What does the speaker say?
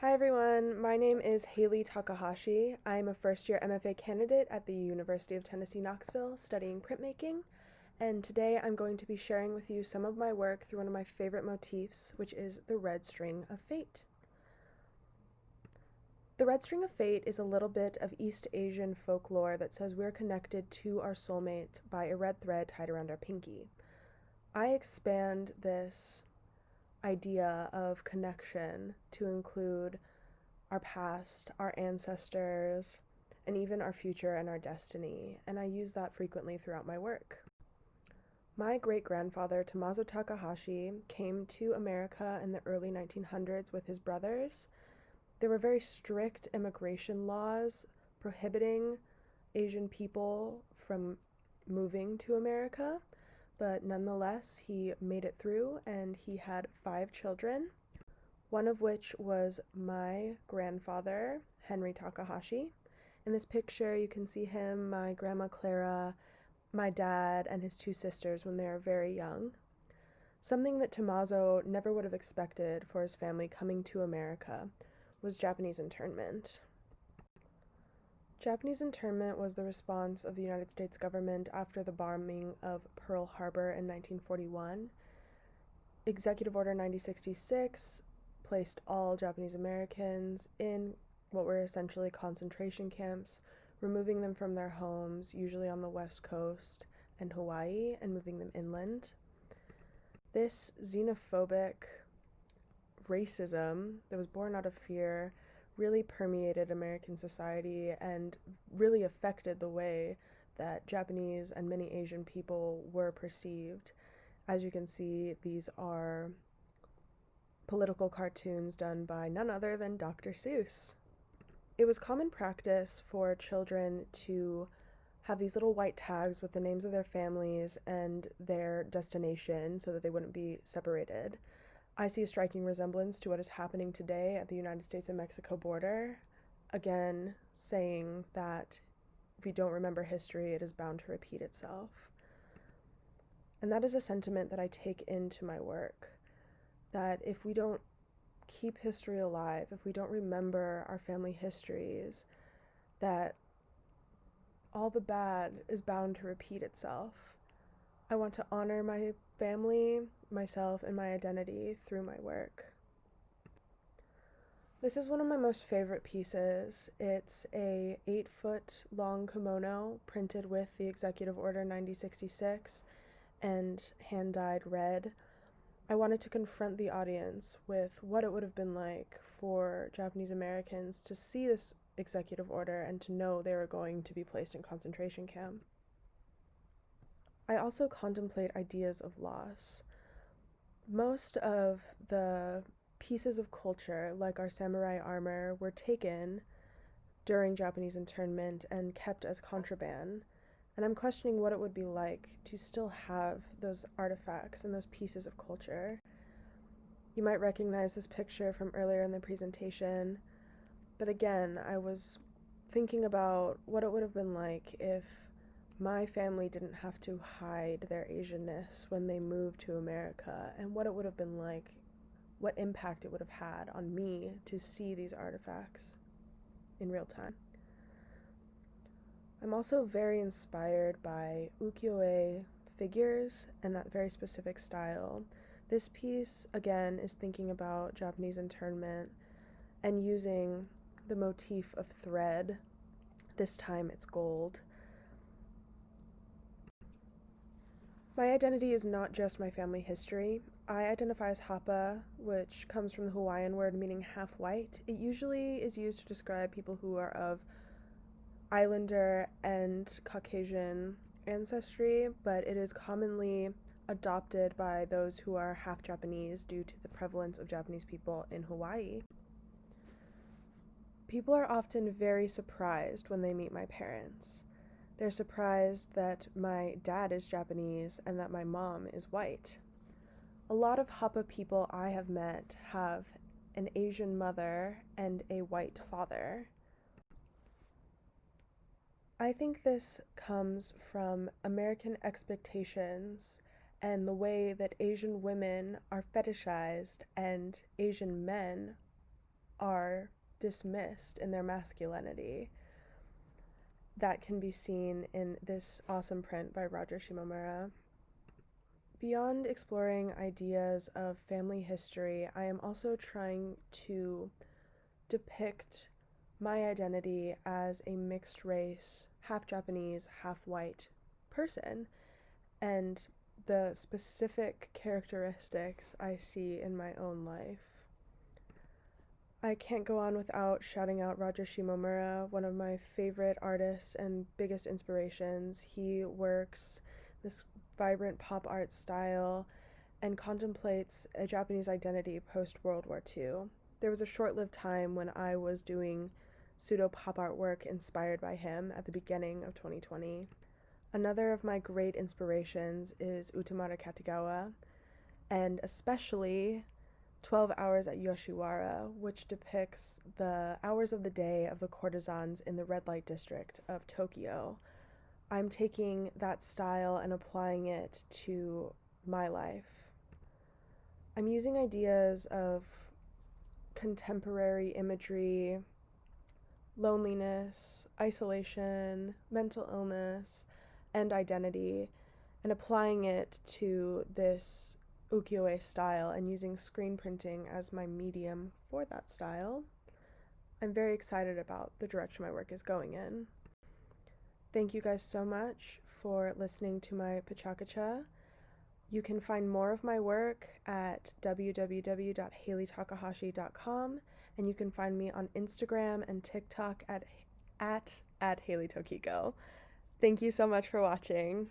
Hi everyone, my name is Haley Takahashi. I'm a first year MFA candidate at the University of Tennessee, Knoxville, studying printmaking, and today I'm going to be sharing with you some of my work through one of my favorite motifs, which is the red string of fate. The red string of fate is a little bit of East Asian folklore that says we're connected to our soulmate by a red thread tied around our pinky. I expand this idea of connection to include our past, our ancestors, and even our future and our destiny, and I use that frequently throughout my work. My great-grandfather, Tommaso Takahashi, came to America in the early 1900s with his brothers. There were very strict immigration laws prohibiting Asian people from moving to America, but nonetheless, he made it through and he had 5 children, one of which was my grandfather, Henry Takahashi. In this picture, you can see him, my grandma Clara, my dad, and his 2 sisters when they were very young. Something that Tommaso never would have expected for his family coming to America was Japanese internment. Japanese internment was the response of the United States government after the bombing of Pearl Harbor in 1941. Executive Order 9066 placed all Japanese Americans in what were essentially concentration camps, removing them from their homes, usually on the West Coast and Hawaii, and moving them inland. This xenophobic racism that was born out of fear really permeated American society and really affected the way that Japanese and many Asian people were perceived. As you can see, these are political cartoons done by none other than Dr. Seuss. It was common practice for children to have these little white tags with the names of their families and their destination so that they wouldn't be separated. I see a striking resemblance to what is happening today at the United States and Mexico border, again saying that if we don't remember history, it is bound to repeat itself. And that is a sentiment that I take into my work, that if we don't keep history alive, if we don't remember our family histories, that all the bad is bound to repeat itself. I want to honor my family, myself, and my identity through my work. This is one of my most favorite pieces. It's a 8-foot long kimono printed with the Executive Order 9066 and hand-dyed red. I wanted to confront the audience with what it would have been like for Japanese Americans to see this executive order and to know they were going to be placed in concentration camp. I also contemplate ideas of loss. Most of the pieces of culture, like our samurai armor, were taken during Japanese internment and kept as contraband. And I'm questioning what it would be like to still have those artifacts and those pieces of culture. You might recognize this picture from earlier in the presentation, but again, I was thinking about what it would have been like if my family didn't have to hide their Asianness when they moved to America, and what it would have been like, what impact it would have had on me to see these artifacts in real time. I'm also very inspired by ukiyo-e figures and that very specific style. This piece, again, is thinking about Japanese internment and using the motif of thread. This time it's gold. My identity is not just my family history. I identify as Hapa, which comes from the Hawaiian word meaning half white. It usually is used to describe people who are of Islander and Caucasian ancestry, but it is commonly adopted by those who are half Japanese due to the prevalence of Japanese people in Hawaii. People are often very surprised when they meet my parents. They're surprised that my dad is Japanese and that my mom is white. A lot of Hapa people I have met have an Asian mother and a white father. I think this comes from American expectations and the way that Asian women are fetishized and Asian men are dismissed in their masculinity. That can be seen in this awesome print by Roger Shimomura. Beyond exploring ideas of family history, I am also trying to depict my identity as a mixed race, half Japanese, half white person, and the specific characteristics I see in my own life. I can't go on without shouting out Roger Shimomura, one of my favorite artists and biggest inspirations. He works this vibrant pop art style and contemplates a Japanese identity post-World War II. There was a short-lived time when I was doing pseudo pop art work inspired by him at the beginning of 2020. Another of my great inspirations is Utamaro Katagawa, and especially 12 Hours at Yoshiwara, which depicts the hours of the day of the courtesans in the red light district of Tokyo. I'm taking that style and applying it to my life. I'm using ideas of contemporary imagery, loneliness, isolation, mental illness, and identity, and applying it to this ukiyo-e style and using screen printing as my medium for that style. I'm very excited about the direction my work is going in. Thank you guys so much for listening to my PechaKucha. You can find more of my work at www.haleytakahashi.com, and you can find me on Instagram and TikTok at HaleyTokiko. Thank you so much for watching.